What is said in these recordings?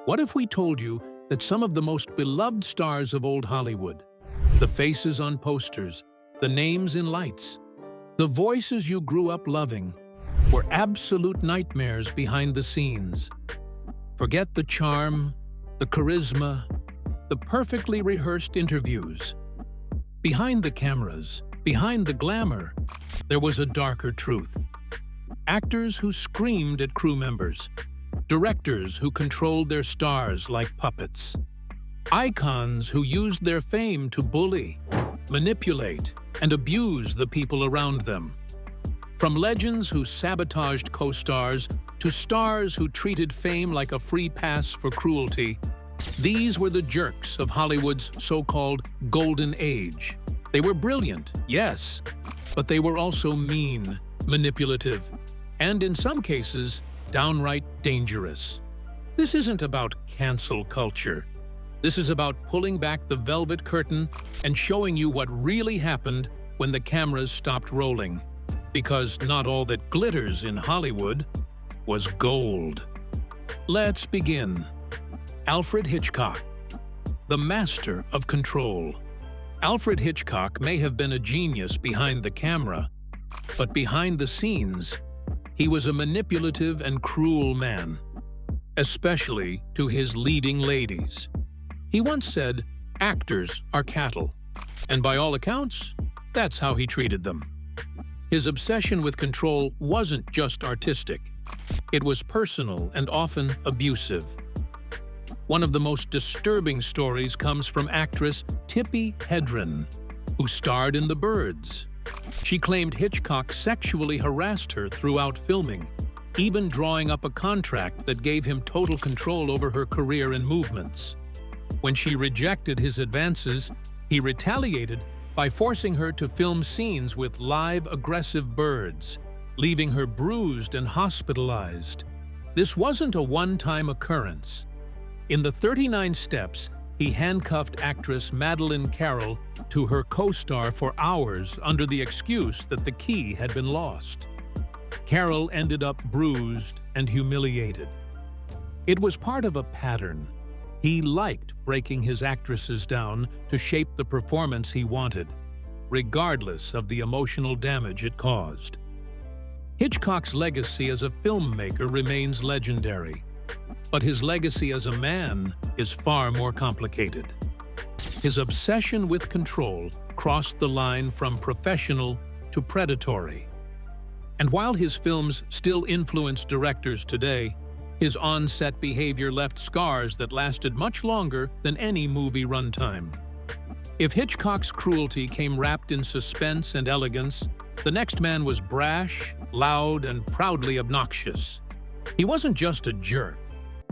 What if we told you that some of the most beloved stars of old Hollywood, the faces on posters, the names in lights, the voices you grew up loving, were absolute nightmares behind the scenes? Forget the charm, the charisma, the perfectly rehearsed interviews. Behind the cameras, behind the glamour, there was a darker truth. Actors who screamed at crew members, directors who controlled their stars like puppets, icons who used their fame to bully, manipulate, and abuse the people around them. From legends who sabotaged co-stars to stars who treated fame like a free pass for cruelty, these were the jerks of Hollywood's so-called golden age. They were brilliant, yes, but they were also mean, manipulative, and in some cases, downright dangerous. This isn't about cancel culture. This is about pulling back the velvet curtain and showing you what really happened when the cameras stopped rolling. Because not all that glitters in Hollywood was gold. Let's begin. Alfred Hitchcock, the master of control. Alfred Hitchcock may have been a genius behind the camera, but behind the scenes, he was a manipulative and cruel man, especially to his leading ladies. He once said, "Actors are cattle," and by all accounts, that's how he treated them. His obsession with control wasn't just artistic. It was personal and often abusive. One of the most disturbing stories comes from actress Tippi Hedren, who starred in The Birds. She claimed Hitchcock sexually harassed her throughout filming, even drawing up a contract that gave him total control over her career and movements. When she rejected his advances, he retaliated by forcing her to film scenes with live aggressive birds, leaving her bruised and hospitalized. This wasn't a one-time occurrence. In the 39 steps, he handcuffed actress Madeleine Carroll to her co-star for hours under the excuse that the key had been lost. Carroll ended up bruised and humiliated. It was part of a pattern. He liked breaking his actresses down to shape the performance he wanted, regardless of the emotional damage it caused. Hitchcock's legacy as a filmmaker remains legendary, but his legacy as a man is far more complicated. His obsession with control crossed the line from professional to predatory. And while his films still influence directors today, his on-set behavior left scars that lasted much longer than any movie runtime. If Hitchcock's cruelty came wrapped in suspense and elegance, the next man was brash, loud, and proudly obnoxious. He wasn't just a jerk.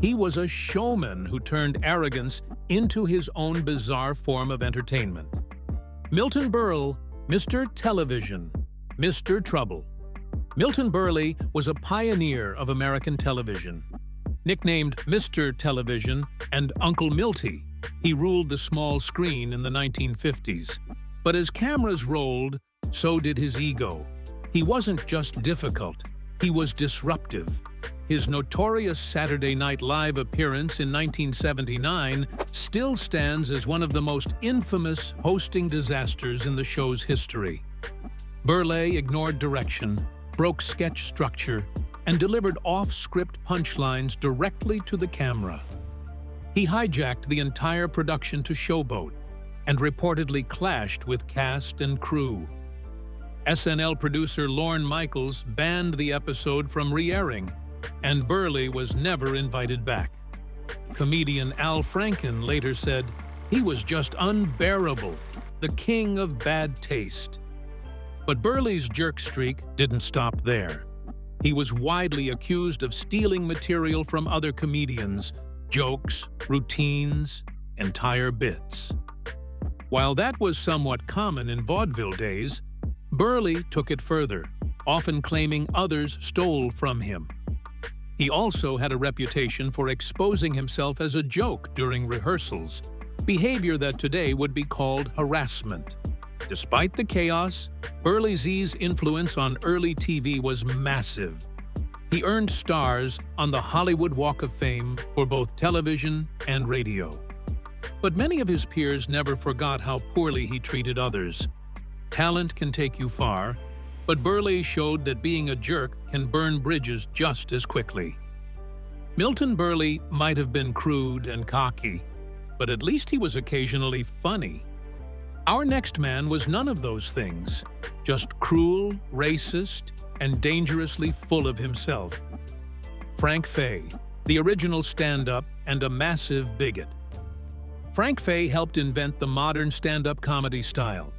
He was a showman who turned arrogance into his own bizarre form of entertainment. Milton Berle, Mr. Television, Mr. Trouble. Milton Berle was a pioneer of American television. Nicknamed Mr. Television and Uncle Milty, he ruled the small screen in the 1950s. But as cameras rolled, so did his ego. He wasn't just difficult, he was disruptive. His notorious Saturday Night Live appearance in 1979 still stands as one of the most infamous hosting disasters in the show's history. Berle ignored direction, broke sketch structure, and delivered off-script punchlines directly to the camera. He hijacked the entire production to showboat and reportedly clashed with cast and crew. SNL producer Lorne Michaels banned the episode from re-airing, and Berle was never invited back. Comedian Al Franken later said, "He was just unbearable, the king of bad taste." But Berle's jerk streak didn't stop there. He was widely accused of stealing material from other comedians, jokes, routines, entire bits. While that was somewhat common in vaudeville days, Berle took it further, often claiming others stole from him. He also had a reputation for exposing himself as a joke during rehearsals, behavior that today would be called harassment. Despite the chaos, Berle's influence on early TV was massive. He earned stars on the Hollywood Walk of Fame for both television and radio. But many of his peers never forgot how poorly he treated others. Talent can take you far, but Berle showed that being a jerk can burn bridges just as quickly. Milton Berle might have been crude and cocky, but at least he was occasionally funny. Our next man was none of those things, just cruel, racist, and dangerously full of himself. Frank Fay, the original stand-up and a massive bigot. Frank Fay helped invent the modern stand-up comedy style.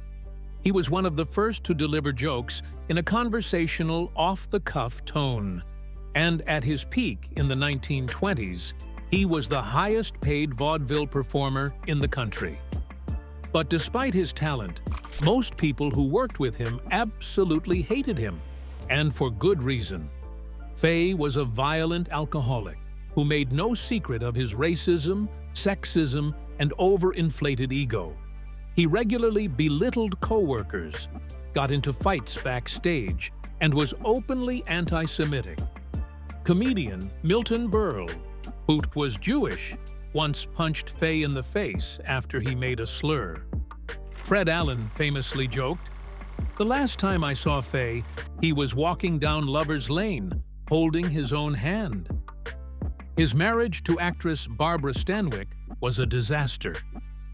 He was one of the first to deliver jokes in a conversational, off-the-cuff tone. And at his peak in the 1920s, he was the highest-paid vaudeville performer in the country. But despite his talent, most people who worked with him absolutely hated him, and for good reason. Fay was a violent alcoholic who made no secret of his racism, sexism, and overinflated ego. He regularly belittled co-workers, got into fights backstage, and was openly anti-Semitic. Comedian Milton Berle, who was Jewish, once punched Fay in the face after he made a slur. Fred Allen famously joked, "The last time I saw Fay, he was walking down Lover's Lane, holding his own hand." His marriage to actress Barbara Stanwyck was a disaster.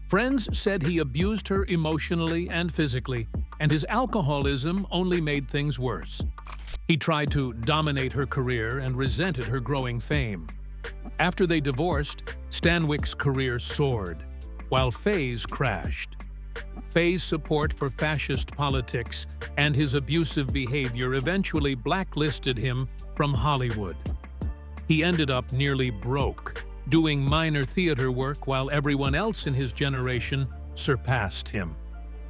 Friends said he abused her emotionally and physically, and his alcoholism only made things worse. He tried to dominate her career and resented her growing fame. After they divorced, Stanwyck's career soared, while Fay's crashed. Fay's support for fascist politics and his abusive behavior eventually blacklisted him from Hollywood. He ended up nearly broke, doing minor theater work while everyone else in his generation surpassed him.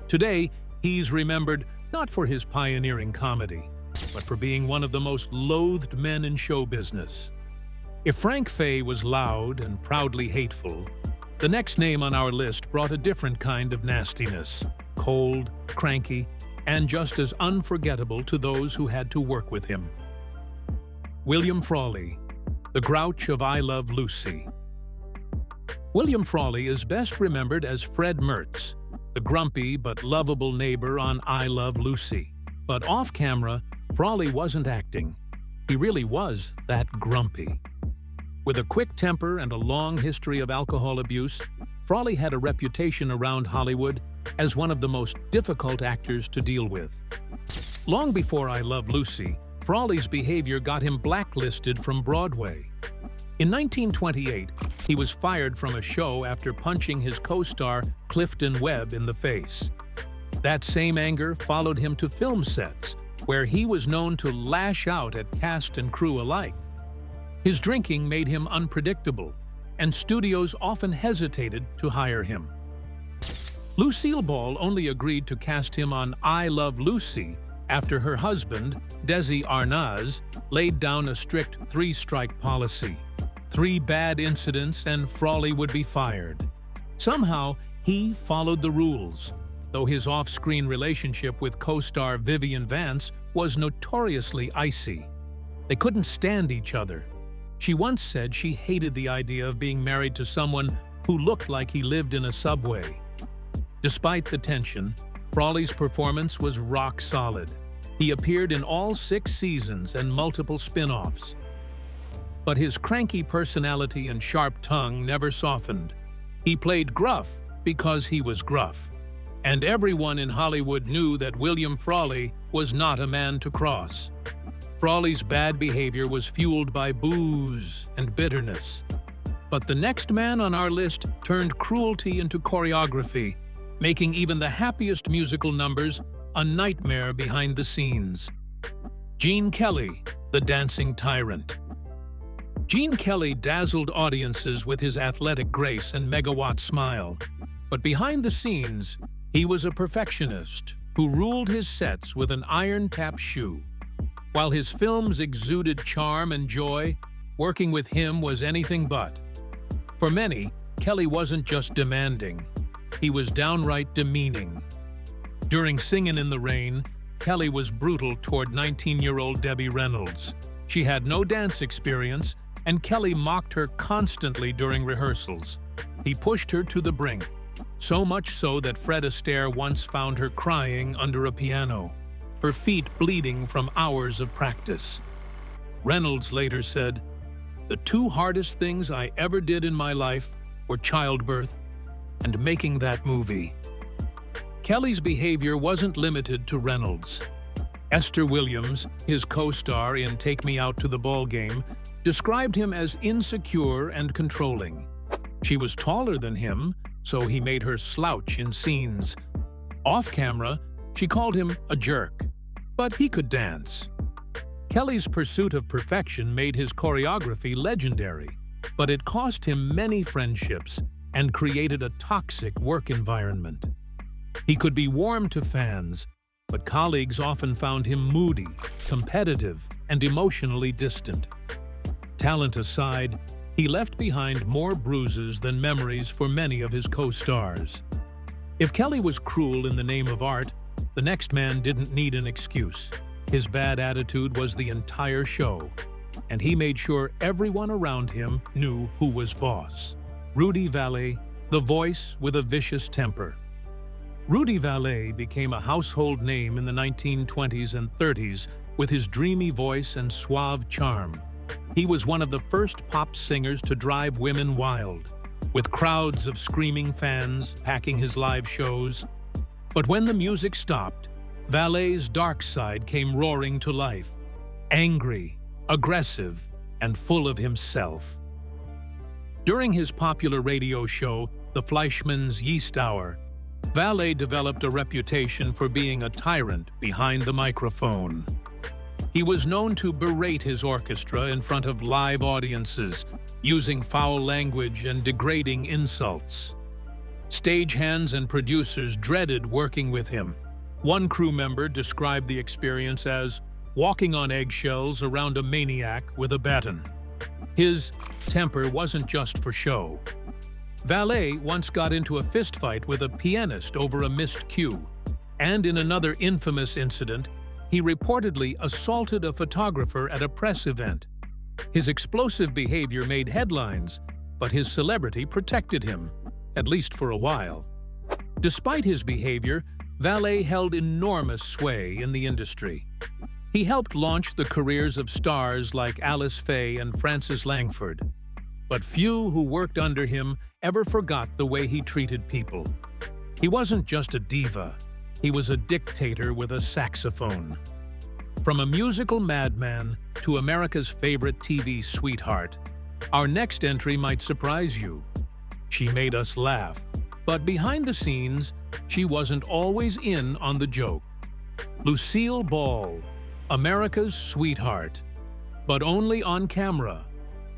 Today, he's remembered not for his pioneering comedy, but for being one of the most loathed men in show business. If Frank Fay was loud and proudly hateful, the next name on our list brought a different kind of nastiness, cold, cranky, and just as unforgettable to those who had to work with him. William Frawley, the Grouch of I Love Lucy. William Frawley is best remembered as Fred Mertz, the grumpy but lovable neighbor on I Love Lucy. But off-camera, Frawley wasn't acting. He really was that grumpy. With a quick temper and a long history of alcohol abuse, Frawley had a reputation around Hollywood as one of the most difficult actors to deal with. Long before I Love Lucy, Frawley's behavior got him blacklisted from Broadway. In 1928, he was fired from a show after punching his co-star Clifton Webb in the face. That same anger followed him to film sets, where he was known to lash out at cast and crew alike. His drinking made him unpredictable, and studios often hesitated to hire him. Lucille Ball only agreed to cast him on I Love Lucy after her husband, Desi Arnaz, laid down a strict three-strike policy. 3 bad incidents and Frawley would be fired. Somehow, he followed the rules, though his off-screen relationship with co-star Vivian Vance was notoriously icy. They couldn't stand each other. She once said she hated the idea of being married to someone who looked like he lived in a subway. Despite the tension, Frawley's performance was rock solid. He appeared in all 6 seasons and multiple spin-offs. But his cranky personality and sharp tongue never softened. He played gruff because he was gruff. And everyone in Hollywood knew that William Frawley was not a man to cross. Frawley's bad behavior was fueled by booze and bitterness. But the next man on our list turned cruelty into choreography, making even the happiest musical numbers a nightmare behind the scenes. Gene Kelly, the dancing tyrant. Gene Kelly dazzled audiences with his athletic grace and megawatt smile. But behind the scenes, he was a perfectionist who ruled his sets with an iron-tap shoe. While his films exuded charm and joy, working with him was anything but. For many, Kelly wasn't just demanding. He was downright demeaning. During Singin' in the Rain, Kelly was brutal toward 19-year-old Debbie Reynolds. She had no dance experience, and Kelly mocked her constantly during rehearsals. He pushed her to the brink, so much so that Fred Astaire once found her crying under a piano, her feet bleeding from hours of practice. Reynolds later said, "The two hardest things I ever did in my life were childbirth and making that movie." Kelly's behavior wasn't limited to Reynolds. Esther Williams, his co-star in Take Me Out to the Ball Game, described him as insecure and controlling. She was taller than him, so he made her slouch in scenes. Off camera, she called him a jerk, but he could dance. Kelly's pursuit of perfection made his choreography legendary, but it cost him many friendships and created a toxic work environment. He could be warm to fans, but colleagues often found him moody, competitive, and emotionally distant. Talent aside, he left behind more bruises than memories for many of his co-stars. If Kelly was cruel in the name of art, the next man didn't need an excuse. His bad attitude was the entire show, and he made sure everyone around him knew who was boss. Rudy Vallee, the voice with a vicious temper. Rudy Vallee became a household name in the 1920s and 30s with his dreamy voice and suave charm. He was one of the first pop singers to drive women wild, with crowds of screaming fans packing his live shows. But when the music stopped, Vallee's dark side came roaring to life, angry, aggressive, and full of himself. During his popular radio show, The Fleischmann's Yeast Hour, Vallee developed a reputation for being a tyrant behind the microphone. He was known to berate his orchestra in front of live audiences, using foul language and degrading insults. Stagehands and producers dreaded working with him. One crew member described the experience as walking on eggshells around a maniac with a baton. His temper wasn't just for show. Vallee once got into a fistfight with a pianist over a missed cue, and in another infamous incident, he reportedly assaulted a photographer at a press event. His explosive behavior made headlines, but his celebrity protected him, at least for a while. Despite his behavior, Vallee held enormous sway in the industry. He helped launch the careers of stars like Alice Faye and Frances Langford. But few who worked under him ever forgot the way he treated people. He wasn't just a diva, he was a dictator with a saxophone. From a musical madman to America's favorite TV sweetheart, our next entry might surprise you. She made us laugh, but behind the scenes, she wasn't always in on the joke. Lucille Ball, America's sweetheart. But only on camera.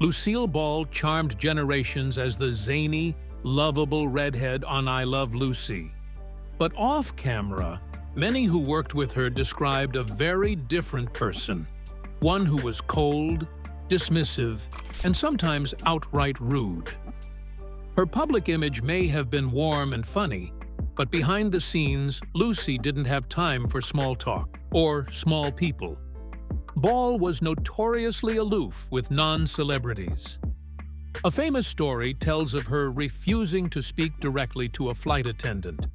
Lucille Ball charmed generations as the zany, lovable redhead on I Love Lucy. But off camera, many who worked with her described a very different person. One who was cold, dismissive, and sometimes outright rude. Her public image may have been warm and funny, but behind the scenes, Lucy didn't have time for small talk or small people. Ball was notoriously aloof with non-celebrities. A famous story tells of her refusing to speak directly to a flight attendant,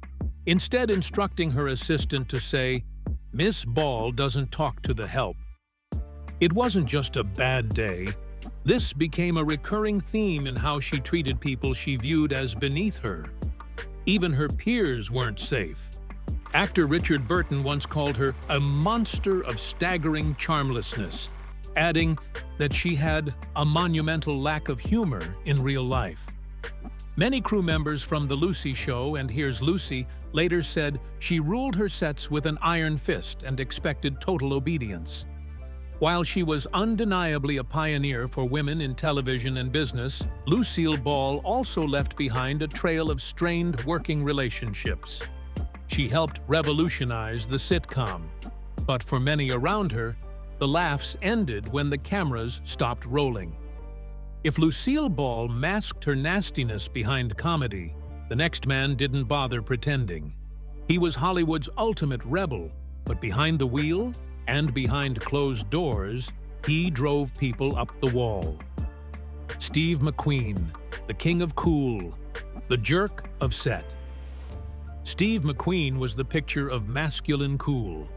instead instructing her assistant to say, "Miss Ball doesn't talk to the help." It wasn't just a bad day. This became a recurring theme in how she treated people she viewed as beneath her. Even her peers weren't safe. Actor Richard Burton once called her a monster of staggering charmlessness, adding that she had a monumental lack of humor in real life. Many crew members from The Lucy Show and Here's Lucy later said she ruled her sets with an iron fist and expected total obedience. While she was undeniably a pioneer for women in television and business, Lucille Ball also left behind a trail of strained working relationships. She helped revolutionize the sitcom, but for many around her, the laughs ended when the cameras stopped rolling. If Lucille Ball masked her nastiness behind comedy, the next man didn't bother pretending. He was Hollywood's ultimate rebel, but behind the wheel and behind closed doors, He drove people up the wall. Steve McQueen, the king of cool, the jerk of set. Steve McQueen was the picture of masculine cool.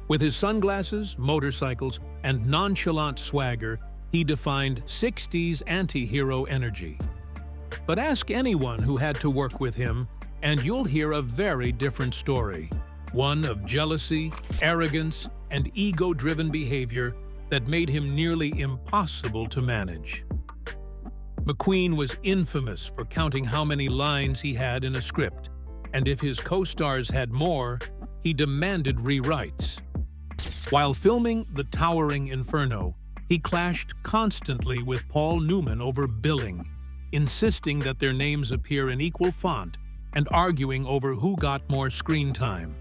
With his sunglasses, motorcycles, and nonchalant swagger, he defined 60s anti-hero energy. But ask anyone who had to work with him, and you'll hear a very different story. One of jealousy, arrogance, and ego-driven behavior that made him nearly impossible to manage. McQueen was infamous for counting how many lines he had in a script, and if his co-stars had more, he demanded rewrites. While filming The Towering Inferno, he clashed constantly with Paul Newman over billing, insisting that their names appear in equal font and arguing over who got more screen time.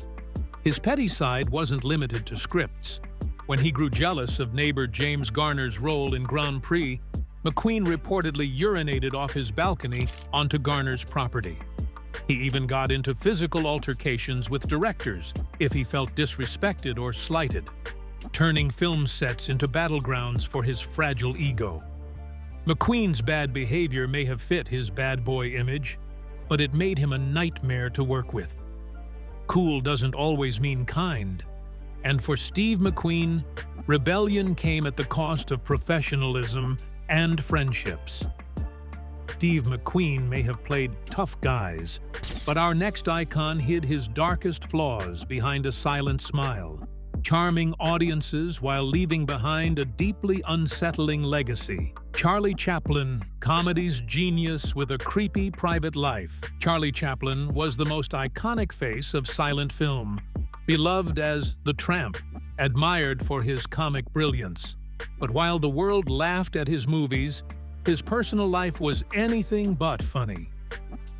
His petty side wasn't limited to scripts. When he grew jealous of neighbor James Garner's role in Grand Prix, McQueen reportedly urinated off his balcony onto Garner's property. He even got into physical altercations with directors if he felt disrespected or slighted, turning film sets into battlegrounds for his fragile ego. McQueen's bad behavior may have fit his bad boy image, but it made him a nightmare to work with. Cool doesn't always mean kind, and for Steve McQueen, rebellion came at the cost of professionalism and friendships. Steve McQueen may have played tough guys, but our next icon hid his darkest flaws behind a silent smile, charming audiences while leaving behind a deeply unsettling legacy. Charlie Chaplin, comedy's genius with a creepy private life. Charlie Chaplin was the most iconic face of silent film, beloved as the Tramp, admired for his comic brilliance. But while the world laughed at his movies, his personal life was anything but funny.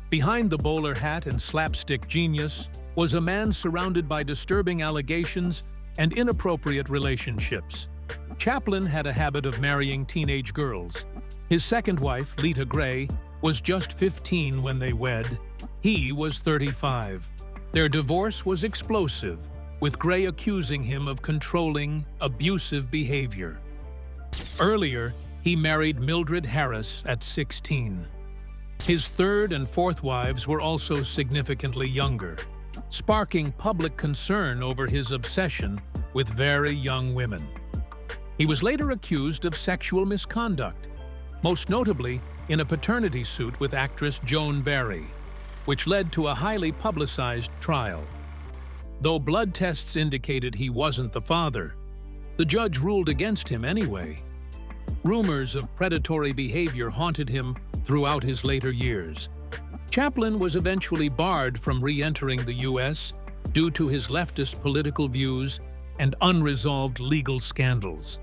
Behind the bowler hat and slapstick genius was a man surrounded by disturbing allegations and inappropriate relationships. Chaplin had a habit of marrying teenage girls. His second wife, Lita Gray, was just 15 when they wed. He was 35. Their divorce was explosive, with Gray accusing him of controlling, abusive behavior. Earlier, he married Mildred Harris at 16. His third and fourth wives were also significantly younger, sparking public concern over his obsession with very young women. He was later accused of sexual misconduct, most notably in a paternity suit with actress Joan Barry, which led to a highly publicized trial. Though blood tests indicated he wasn't the father, the judge ruled against him anyway. Rumors of predatory behavior haunted him throughout his later years. Chaplin was eventually barred from re-entering the U.S. due to his leftist political views and unresolved legal scandals.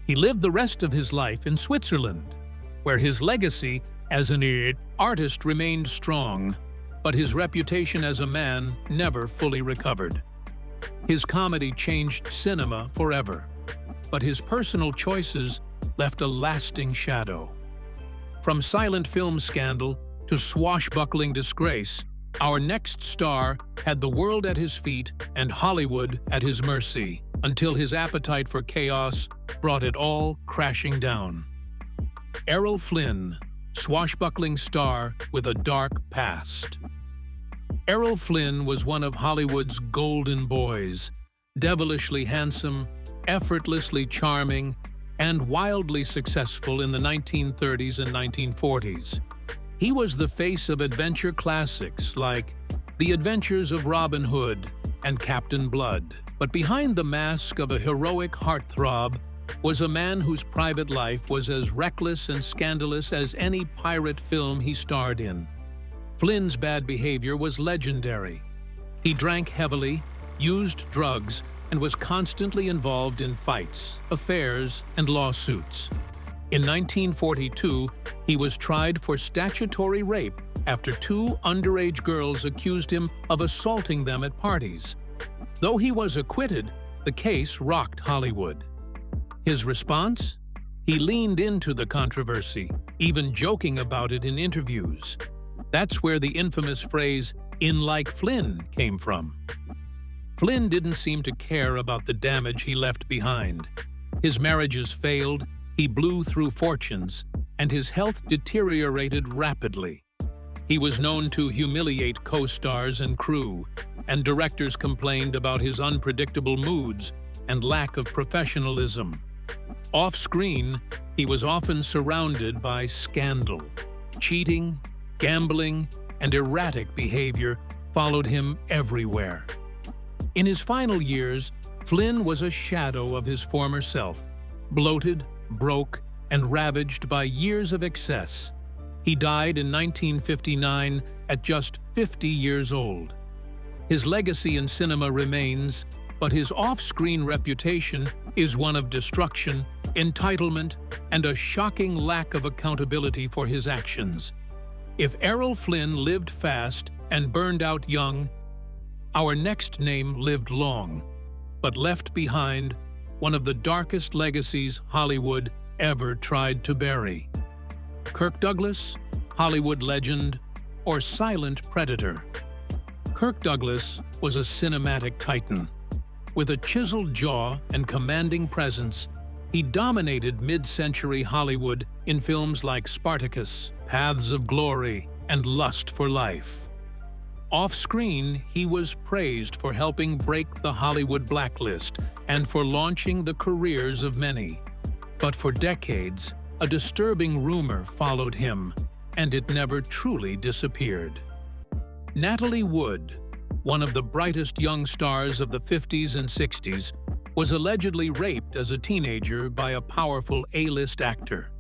He lived the rest of his life in Switzerland, where his legacy as an artist remained strong, but his reputation as a man never fully recovered. His comedy changed cinema forever, but his personal choices left a lasting shadow. From silent film scandal to swashbuckling disgrace, our next star had the world at his feet and Hollywood at his mercy, until his appetite for chaos brought it all crashing down. Errol Flynn, swashbuckling star with a dark past. Errol Flynn was one of Hollywood's golden boys, devilishly handsome, effortlessly charming, and wildly successful in the 1930s and 1940s. He was the face of adventure classics like The Adventures of Robin Hood and Captain Blood. But behind the mask of a heroic heartthrob was a man whose private life was as reckless and scandalous as any pirate film he starred in. Flynn's bad behavior was legendary. He drank heavily, used drugs, and was constantly involved in fights, affairs, and lawsuits. In 1942, he was tried for statutory rape after two underage girls accused him of assaulting them at parties. Though he was acquitted, the case rocked Hollywood. His response? He leaned into the controversy, even joking about it in interviews. That's where the infamous phrase, "in like Flynn," came from. Flynn didn't seem to care about the damage he left behind. His marriages failed, he blew through fortunes, and his health deteriorated rapidly. He was known to humiliate co-stars and crew, and directors complained about his unpredictable moods and lack of professionalism. Off-screen, he was often surrounded by scandal. Cheating, gambling, and erratic behavior followed him everywhere. In his final years, Flynn was a shadow of his former self, bloated, broke, and ravaged by years of excess. He died in 1959 at just 50 years old. His legacy in cinema remains, but his off-screen reputation is one of destruction, entitlement, and a shocking lack of accountability for his actions. If Errol Flynn lived fast and burned out young, our next name lived long, but left behind one of the darkest legacies Hollywood ever tried to bury. Kirk Douglas, Hollywood legend, or silent predator? Kirk Douglas was a cinematic titan. With a chiseled jaw and commanding presence, he dominated mid-century Hollywood in films like Spartacus, Paths of Glory, and Lust for Life. Off-screen, he was praised for helping break the Hollywood blacklist and for launching the careers of many. But for decades, a disturbing rumor followed him, and it never truly disappeared. Natalie Wood, one of the brightest young stars of the 50s and 60s, was allegedly raped as a teenager by a powerful A-list actor.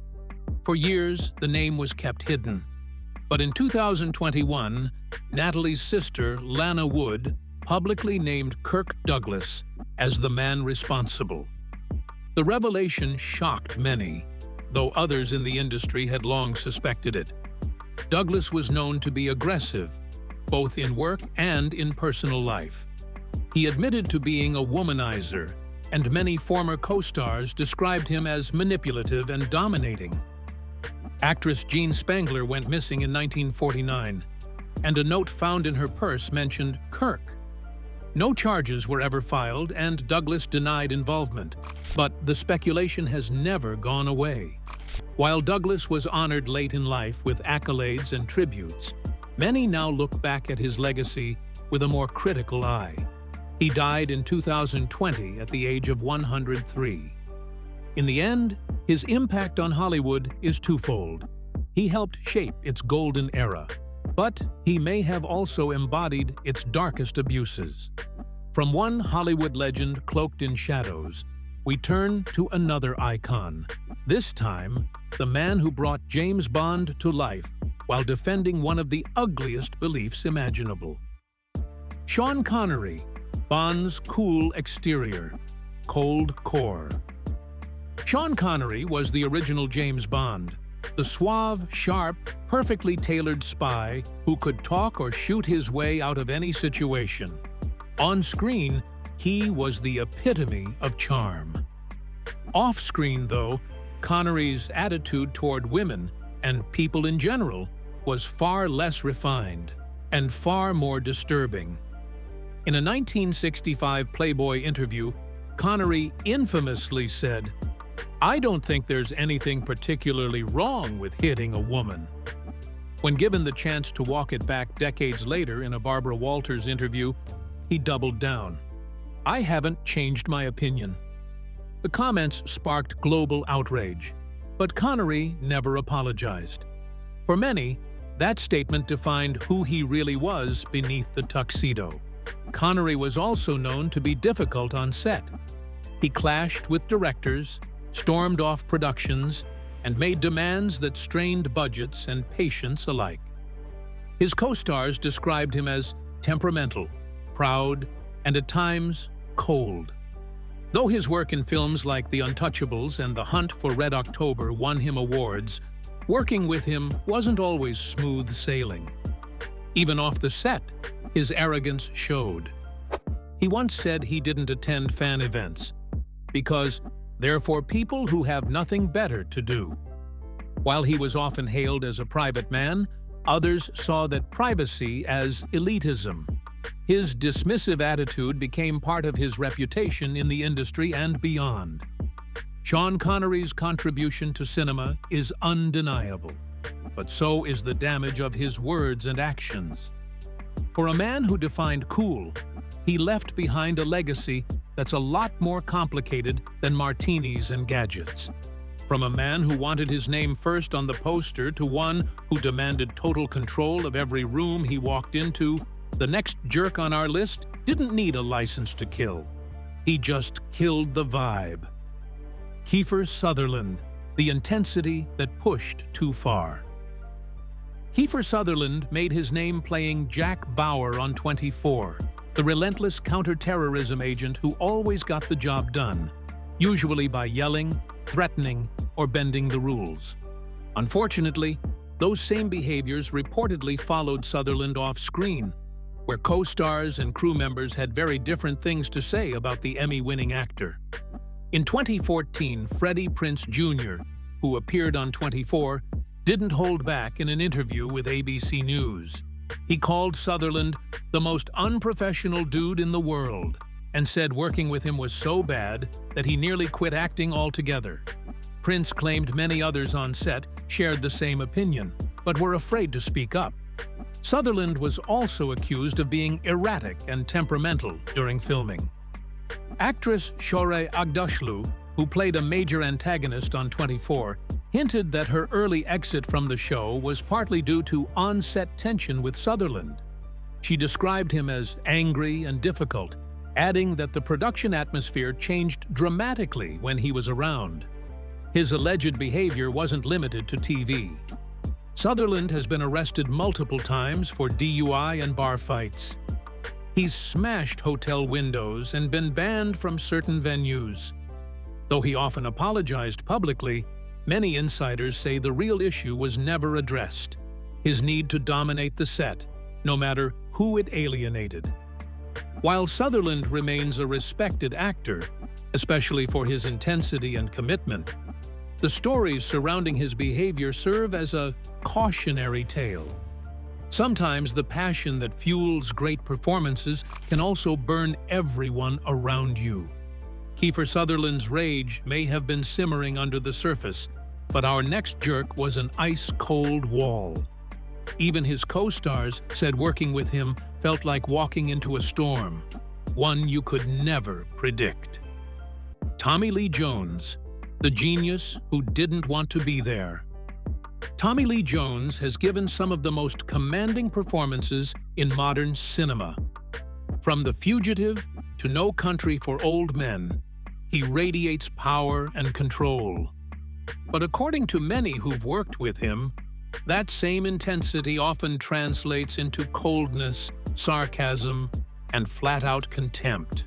For years, the name was kept hidden. But in 2021, Natalie's sister, Lana Wood, publicly named Kirk Douglas as the man responsible. The revelation shocked many, though others in the industry had long suspected it. Douglas was known to be aggressive, both in work and in personal life. He admitted to being a womanizer, and many former co-stars described him as manipulative and dominating. Actress Jean Spangler went missing in 1949, and a note found in her purse mentioned Kirk. No charges were ever filed, and Douglas denied involvement, but the speculation has never gone away. While Douglas was honored late in life with accolades and tributes, many now look back at his legacy with a more critical eye. He died in 2020 at the age of 103. In the end, his impact on Hollywood is twofold. He helped shape its golden era, but he may have also embodied its darkest abuses. From one Hollywood legend cloaked in shadows, we turn to another icon. This time, the man who brought James Bond to life while defending one of the ugliest beliefs imaginable. Sean Connery, Bond's cool exterior, cold core. Sean Connery was the original James Bond, the suave, sharp, perfectly tailored spy who could talk or shoot his way out of any situation. On screen, he was the epitome of charm. Off-screen, though, Connery's attitude toward women and people in general was far less refined and far more disturbing. In a 1965 Playboy interview, Connery infamously said, "I don't think there's anything particularly wrong with hitting a woman." When given the chance to walk it back decades later in a Barbara Walters interview, he doubled down. "I haven't changed my opinion." The comments sparked global outrage, but Connery never apologized. For many, that statement defined who he really was beneath the tuxedo. Connery was also known to be difficult on set. He clashed with directors, stormed off productions, and made demands that strained budgets and patience alike. His co-stars described him as temperamental, proud, and at times cold. Though his work in films like The Untouchables and The Hunt for Red October won him awards, working with him wasn't always smooth sailing. Even off the set, his arrogance showed. He once said he didn't attend fan events because they're for people who have nothing better to do. While he was often hailed as a private man, others saw that privacy as elitism. His dismissive attitude became part of his reputation in the industry and beyond. Sean Connery's contribution to cinema is undeniable, but so is the damage of his words and actions. For a man who defined cool, he left behind a legacy that's a lot more complicated than martinis and gadgets. From a man who wanted his name first on the poster to one who demanded total control of every room he walked into, the next jerk on our list didn't need a license to kill. He just killed the vibe. Kiefer Sutherland, the intensity that pushed too far. Kiefer Sutherland made his name playing Jack Bauer on 24, the relentless counter-terrorism agent who always got the job done, usually by yelling, threatening, or bending the rules. Unfortunately, those same behaviors reportedly followed Sutherland off-screen, where co-stars and crew members had very different things to say about the Emmy-winning actor. In 2014, Freddie Prinze Jr., who appeared on 24, didn't hold back in an interview with ABC News. He called Sutherland the most unprofessional dude in the world and said working with him was so bad that he nearly quit acting altogether. Prince claimed many others on set shared the same opinion, but were afraid to speak up. Sutherland was also accused of being erratic and temperamental during filming. Actress Shohreh Aghdashloo, who played a major antagonist on 24, hinted that her early exit from the show was partly due to on-set tension with Sutherland. She described him as angry and difficult, adding that the production atmosphere changed dramatically when he was around. His alleged behavior wasn't limited to TV. Sutherland has been arrested multiple times for DUI and bar fights. He's smashed hotel windows and been banned from certain venues. Though he often apologized publicly, many insiders say the real issue was never addressed: his need to dominate the set, no matter who it alienated. While Sutherland remains a respected actor, especially for his intensity and commitment, the stories surrounding his behavior serve as a cautionary tale. Sometimes the passion that fuels great performances can also burn everyone around you. Kiefer Sutherland's rage may have been simmering under the surface, but our next jerk was an ice-cold wall. Even his co-stars said working with him felt like walking into a storm, one you could never predict. Tommy Lee Jones, the genius who didn't want to be there. Tommy Lee Jones has given some of the most commanding performances in modern cinema. From The Fugitive to No Country for Old Men, he radiates power and control. But according to many who've worked with him, that same intensity often translates into coldness, sarcasm, and flat-out contempt.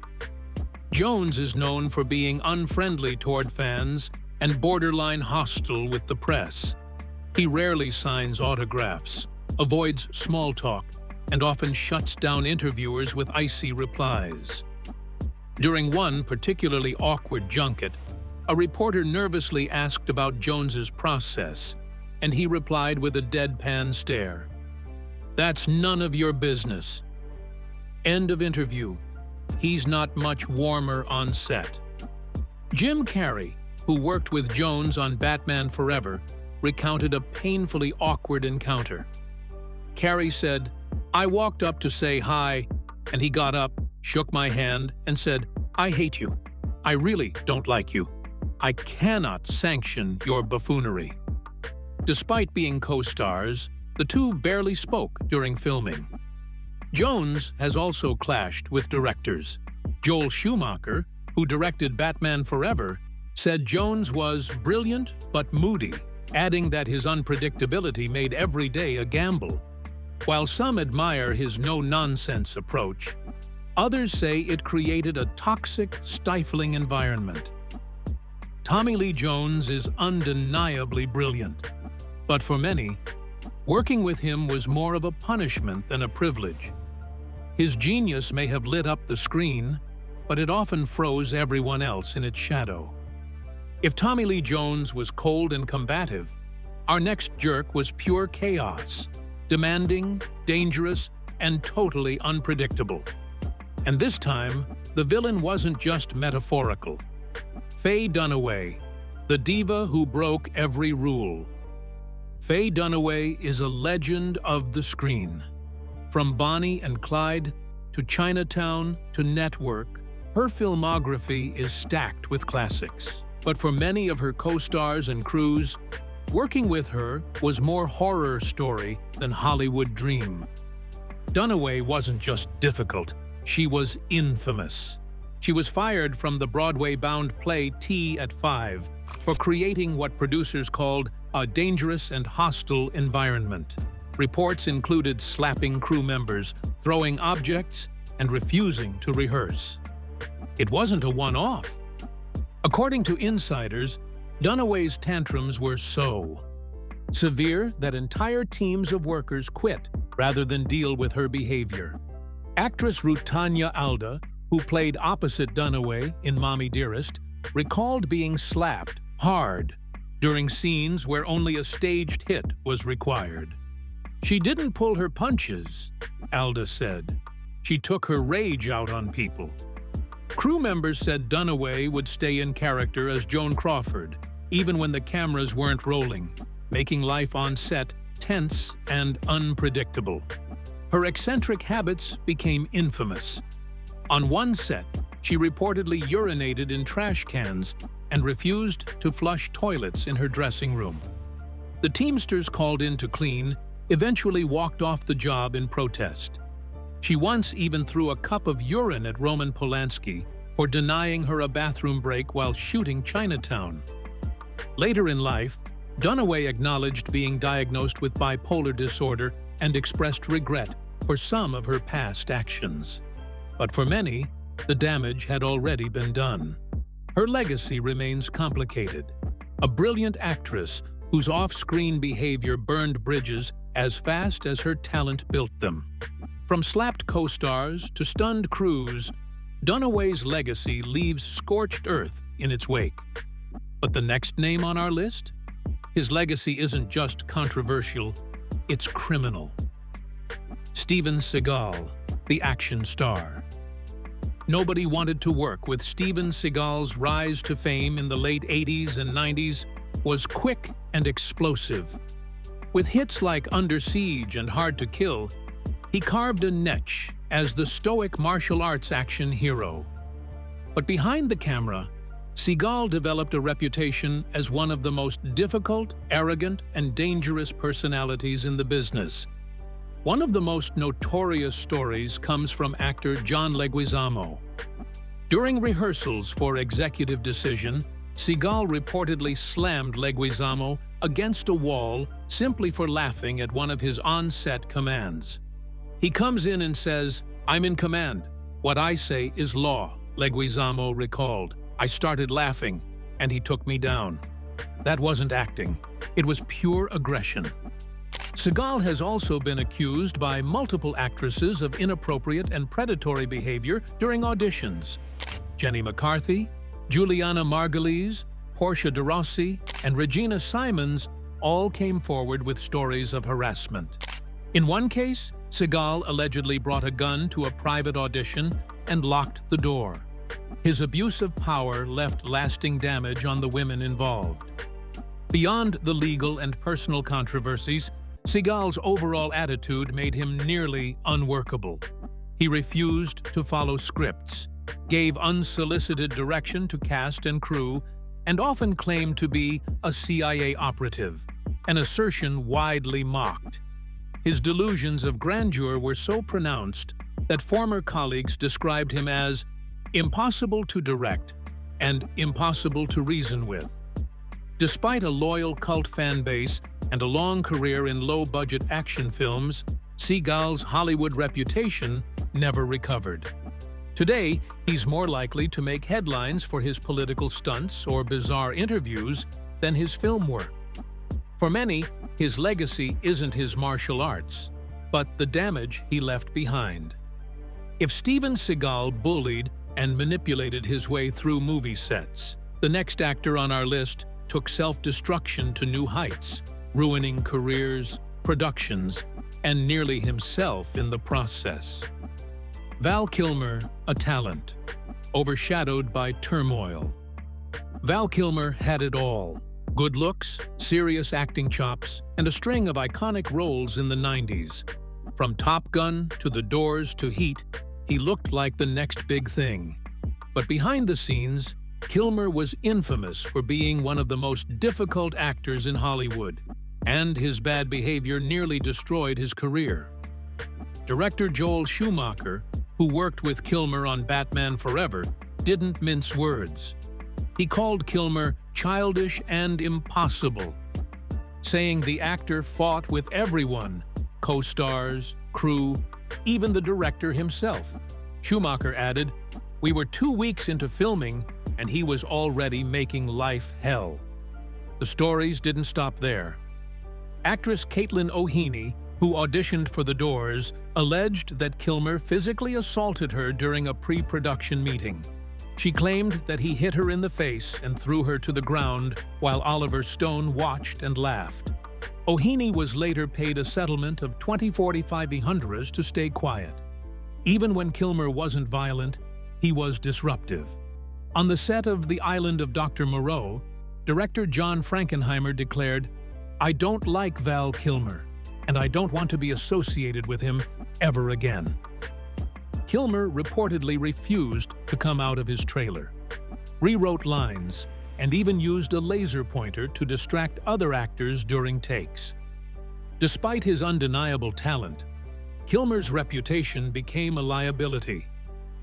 Jones is known for being unfriendly toward fans and borderline hostile with the press. He rarely signs autographs, avoids small talk, and often shuts down interviewers with icy replies. During one particularly awkward junket, a reporter nervously asked about Jones's process, and he replied with a deadpan stare. "That's none of your business." End of interview. He's not much warmer on set. Jim Carrey, who worked with Jones on Batman Forever, recounted a painfully awkward encounter. Carrey said, "I walked up to say hi, and he got up, shook my hand, and said, 'I hate you. I really don't like you. I cannot sanction your buffoonery.'" Despite being co-stars, the two barely spoke during filming. Jones has also clashed with directors. Joel Schumacher, who directed Batman Forever, said Jones was brilliant but moody, adding that his unpredictability made every day a gamble. While some admire his no-nonsense approach, others say it created a toxic, stifling environment. Tommy Lee Jones is undeniably brilliant, but for many, working with him was more of a punishment than a privilege. His genius may have lit up the screen, but it often froze everyone else in its shadow. If Tommy Lee Jones was cold and combative, our next jerk was pure chaos, demanding, dangerous, and totally unpredictable. And this time, the villain wasn't just metaphorical. Faye Dunaway, the diva who broke every rule. Faye Dunaway is a legend of the screen. From Bonnie and Clyde to Chinatown to Network, her filmography is stacked with classics. But for many of her co-stars and crews, working with her was more horror story than Hollywood dream. Dunaway wasn't just difficult, she was infamous. She was fired from the Broadway-bound play Tea at 5 for creating what producers called a dangerous and hostile environment. Reports included slapping crew members, throwing objects, and refusing to rehearse. It wasn't a one-off. According to insiders, Dunaway's tantrums were so severe that entire teams of workers quit rather than deal with her behavior. Actress Rutanya Alda, who played opposite Dunaway in Mommy Dearest, recalled being slapped hard during scenes where only a staged hit was required. She didn't pull her punches, Alda said. She took her rage out on people. Crew members said Dunaway would stay in character as Joan Crawford, even when the cameras weren't rolling, making life on set tense and unpredictable. Her eccentric habits became infamous. On one set, she reportedly urinated in trash cans and refused to flush toilets in her dressing room. The Teamsters called in to clean eventually walked off the job in protest. She once even threw a cup of urine at Roman Polanski for denying her a bathroom break while shooting Chinatown. Later in life, Dunaway acknowledged being diagnosed with bipolar disorder and expressed regret for some of her past actions. But for many, the damage had already been done. Her legacy remains complicated. A brilliant actress whose off-screen behavior burned bridges as fast as her talent built them. From slapped co-stars to stunned crews, Dunaway's legacy leaves scorched earth in its wake. But the next name on our list? His legacy isn't just controversial, it's criminal. Steven Seagal, the action star. Nobody wanted to work with Steven Seagal's rise to fame in the late 80s and 90s was quick and explosive. With hits like Under Siege and Hard to Kill, he carved a niche as the stoic martial arts action hero. But behind the camera, Seagal developed a reputation as one of the most difficult, arrogant, and dangerous personalities in the business. One of the most notorious stories comes from actor John Leguizamo. During rehearsals for Executive Decision, Seagal reportedly slammed Leguizamo against a wall simply for laughing at one of his on-set commands. He comes in and says, "I'm in command. What I say is law," Leguizamo recalled. "I started laughing, and he took me down." That wasn't acting. It was pure aggression. Seagal has also been accused by multiple actresses of inappropriate and predatory behavior during auditions. Jenny McCarthy, Juliana Margulies, Portia de Rossi, and Regina Simons all came forward with stories of harassment. In one case, Seagal allegedly brought a gun to a private audition and locked the door. His abuse of power left lasting damage on the women involved. Beyond the legal and personal controversies, Seagal's overall attitude made him nearly unworkable. He refused to follow scripts, gave unsolicited direction to cast and crew, and often claimed to be a CIA operative, an assertion widely mocked. His delusions of grandeur were so pronounced that former colleagues described him as impossible to direct and impossible to reason with. Despite a loyal cult fan base and a long career in low-budget action films, Seagal's Hollywood reputation never recovered. Today, he's more likely to make headlines for his political stunts or bizarre interviews than his film work. For many, his legacy isn't his martial arts, but the damage he left behind. If Steven Seagal bullied and manipulated his way through movie sets, the next actor on our list took self-destruction to new heights, ruining careers, productions, and nearly himself in the process. Val Kilmer, a talent, overshadowed by turmoil. Val Kilmer had it all. Good looks, serious acting chops, and a string of iconic roles in the 90s. From Top Gun to The Doors to Heat, he looked like the next big thing. But behind the scenes, Kilmer was infamous for being one of the most difficult actors in Hollywood, and his bad behavior nearly destroyed his career. Director Joel Schumacher, who worked with Kilmer on Batman Forever, didn't mince words. He called Kilmer childish and impossible, saying the actor fought with everyone, co-stars, crew, even the director himself. Schumacher added, "We were 2 weeks into filming, and he was already making life hell." The stories didn't stop there. Actress Caitlin O'Heaney, who auditioned for The Doors, alleged that Kilmer physically assaulted her during a pre-production meeting. She claimed that he hit her in the face and threw her to the ground while Oliver Stone watched and laughed. O'Heaney was later paid a settlement of $2,045 to stay quiet. Even when Kilmer wasn't violent, he was disruptive. On the set of The Island of Dr. Moreau, director John Frankenheimer declared, "I don't like Val Kilmer, and I don't want to be associated with him ever again." Kilmer reportedly refused to come out of his trailer, rewrote lines, and even used a laser pointer to distract other actors during takes. Despite his undeniable talent, Kilmer's reputation became a liability.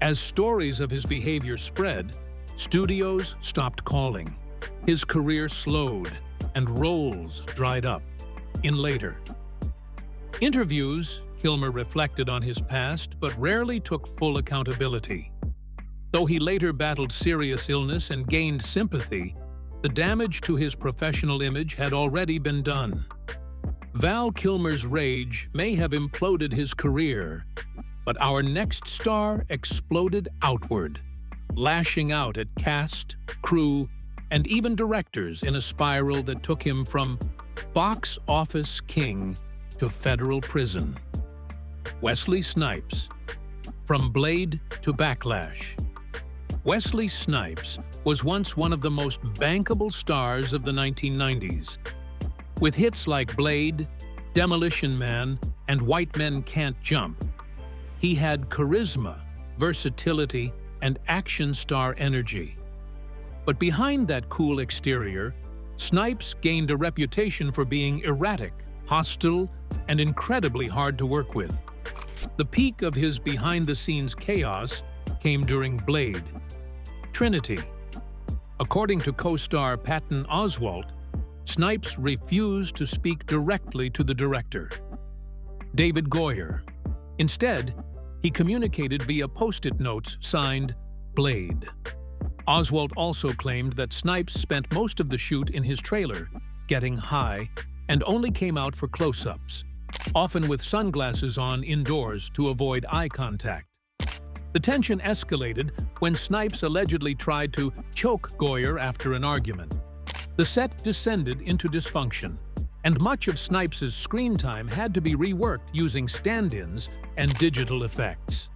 As stories of his behavior spread, studios stopped calling. His career slowed, and roles dried up. In later interviews, Kilmer reflected on his past but rarely took full accountability. Though he later battled serious illness and gained sympathy, the damage to his professional image had already been done. Val Kilmer's rage may have imploded his career, but our next star exploded outward, lashing out at cast, crew, and even directors in a spiral that took him from box office king to federal prison. Wesley Snipes. From Blade to Backlash. Wesley Snipes was once one of the most bankable stars of the 1990s. With hits like Blade, Demolition Man, and White Men Can't Jump, he had charisma, versatility, and action star energy. But behind that cool exterior, Snipes gained a reputation for being erratic, hostile, and incredibly hard to work with. The peak of his behind-the-scenes chaos came during Blade. Trinity. According to co-star Patton Oswalt, Snipes refused to speak directly to the director, David Goyer. Instead, he communicated via post-it notes signed Blade. Oswalt also claimed that Snipes spent most of the shoot in his trailer, getting high, and only came out for close-ups, often with sunglasses on indoors to avoid eye contact. The tension escalated when Snipes allegedly tried to choke Goyer after an argument. The set descended into dysfunction, and much of Snipes' screen time had to be reworked using stand-ins and digital effects.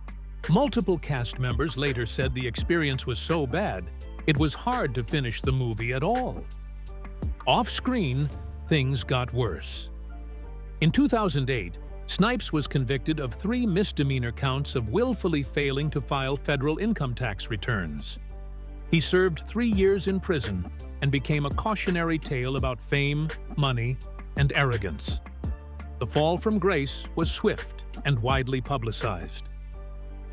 Multiple cast members later said the experience was so bad, it was hard to finish the movie at all. Off-screen, things got worse. In 2008, Snipes was convicted of 3 misdemeanor counts of willfully failing to file federal income tax returns. He served 3 years in prison and became a cautionary tale about fame, money, and arrogance. The fall from grace was swift and widely publicized.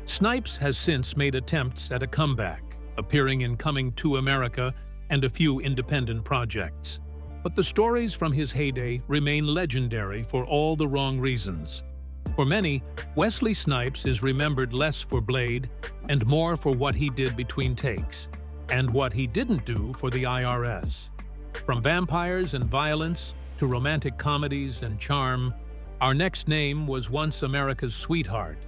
Snipes has since made attempts at a comeback, appearing in Coming to America and a few independent projects. But the stories from his heyday remain legendary for all the wrong reasons. For many, Wesley Snipes is remembered less for Blade and more for what he did between takes, and what he didn't do for the IRS. From vampires and violence to romantic comedies and charm, our next name was once America's sweetheart,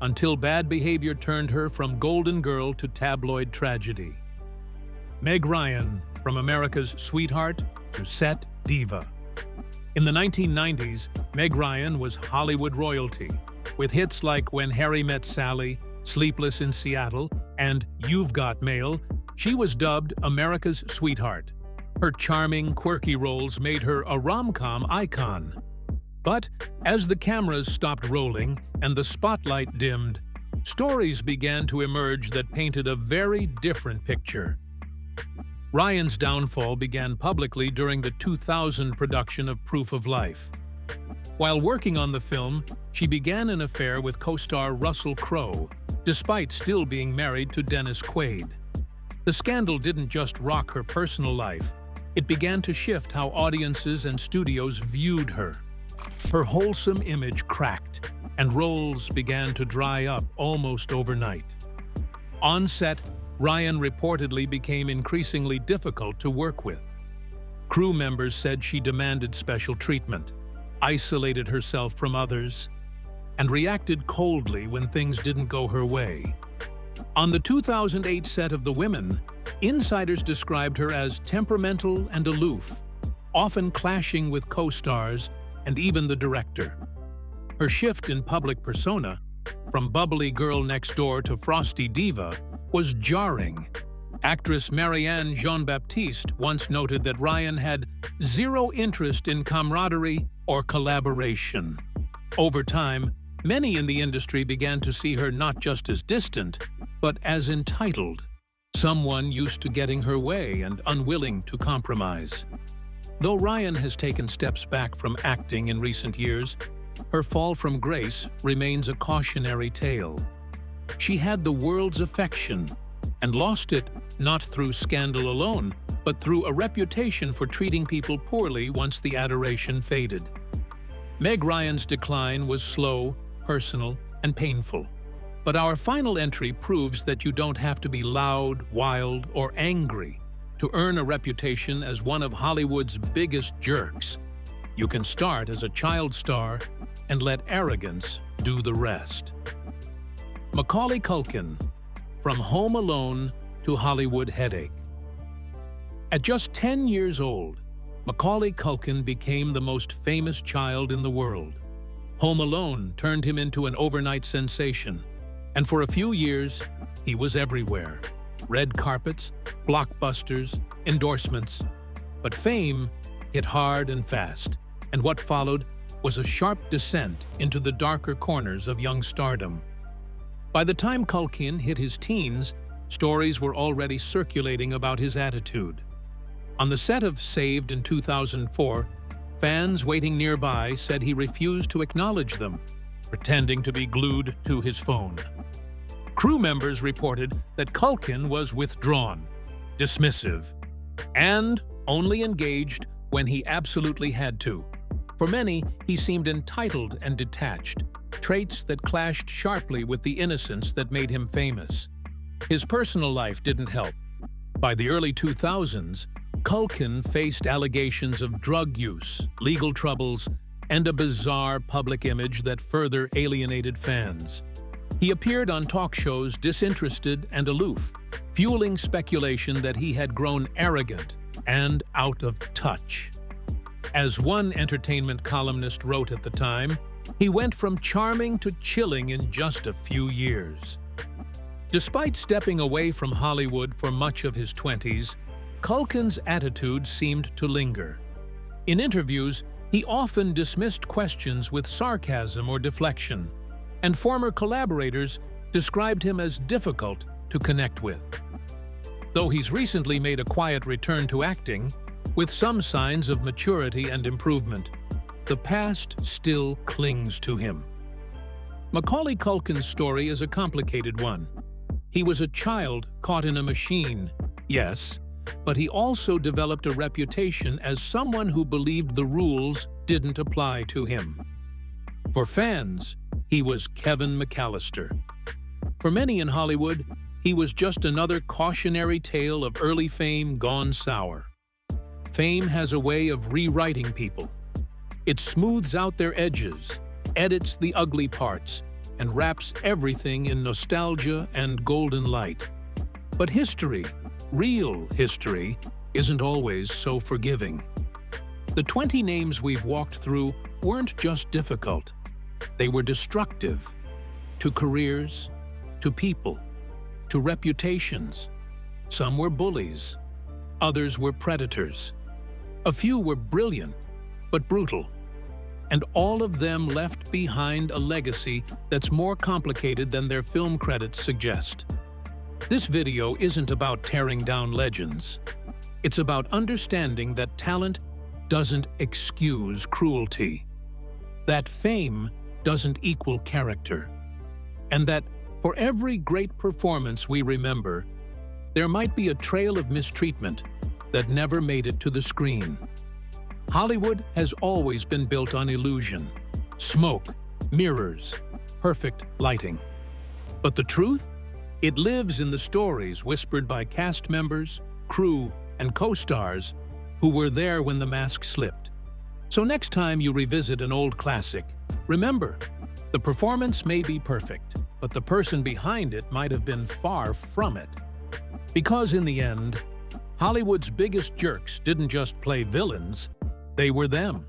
until bad behavior turned her from golden girl to tabloid tragedy. Meg Ryan, from America's sweetheart to set diva. In the 1990s, Meg Ryan was Hollywood royalty, with hits like When Harry Met Sally, Sleepless in Seattle, and You've Got Mail, She was dubbed America's sweetheart. Her charming, quirky roles made her a rom-com icon. But as the cameras stopped rolling and the spotlight dimmed, stories began to emerge that painted a very different picture. Ryan's downfall began publicly during the 2000 production of Proof of Life. While working on the film, she began an affair with co-star Russell Crowe, despite still being married to Dennis Quaid. The scandal didn't just rock her personal life, it began to shift how audiences and studios viewed her. Her wholesome image cracked, and roles began to dry up almost overnight. On set, Ryan reportedly became increasingly difficult to work with. Crew members said she demanded special treatment, isolated herself from others, and reacted coldly when things didn't go her way. On the 2008 set of The Women, insiders described her as temperamental and aloof, often clashing with co-stars and even the director. Her shift in public persona, from bubbly girl next door to frosty diva, was jarring. Actress Marianne Jean-Baptiste once noted that Ryan had zero interest in camaraderie or collaboration. Over time, many in the industry began to see her not just as distant, but as entitled, someone used to getting her way and unwilling to compromise. Though Ryan has taken steps back from acting in recent years, her fall from grace remains a cautionary tale. She had the world's affection and lost it not through scandal alone, but through a reputation for treating people poorly once the adoration faded. Meg Ryan's decline was slow, personal, and painful. But our final entry proves that you don't have to be loud, wild, or angry to earn a reputation as one of Hollywood's biggest jerks. You can start as a child star and let arrogance do the rest. Macaulay Culkin, from Home Alone to Hollywood Headache. At just 10 years old, Macaulay Culkin became the most famous child in the world. Home Alone turned him into an overnight sensation, and for a few years, he was everywhere. Red carpets, blockbusters, endorsements. But fame hit hard and fast, and what followed was a sharp descent into the darker corners of young stardom. By the time Culkin hit his teens, stories were already circulating about his attitude. On the set of Saved in 2004, fans waiting nearby said he refused to acknowledge them, pretending to be glued to his phone. Crew members reported that Culkin was withdrawn, dismissive, and only engaged when he absolutely had to. For many, he seemed entitled and detached, traits that clashed sharply with the innocence that made him famous. His personal life didn't help. By the early 2000s, Culkin faced allegations of drug use, legal troubles, and a bizarre public image that further alienated fans. He appeared on talk shows disinterested and aloof, fueling speculation that he had grown arrogant and out of touch. As one entertainment columnist wrote at the time, he went from charming to chilling in just a few years. Despite stepping away from Hollywood for much of his 20s, Culkin's attitude seemed to linger. In interviews, he often dismissed questions with sarcasm or deflection, and former collaborators described him as difficult to connect with. Though he's recently made a quiet return to acting, with some signs of maturity and improvement, the past still clings to him. Macaulay Culkin's story is a complicated one. He was a child caught in a machine, yes, but he also developed a reputation as someone who believed the rules didn't apply to him. For fans, he was Kevin McAllister. For many in Hollywood, he was just another cautionary tale of early fame gone sour. Fame has a way of rewriting people. It smooths out their edges, edits the ugly parts, and wraps everything in nostalgia and golden light. But history, real history, isn't always so forgiving. The 20 names we've walked through weren't just difficult. They were destructive to careers, to people, to reputations, Some were bullies. Others were predators. A few were brilliant, but brutal. And all of them left behind a legacy that's more complicated than their film credits suggest. This video isn't about tearing down legends. It's about understanding that talent doesn't excuse cruelty, that fame doesn't equal character, and that for every great performance we remember, there might be a trail of mistreatment that never made it to the screen. Hollywood has always been built on illusion, smoke, mirrors, perfect lighting. But the truth? It lives in the stories whispered by cast members, crew, and co-stars who were there when the mask slipped. So next time you revisit an old classic, remember, the performance may be perfect, but the person behind it might have been far from it. Because in the end, Hollywood's biggest jerks didn't just play villains, they were them.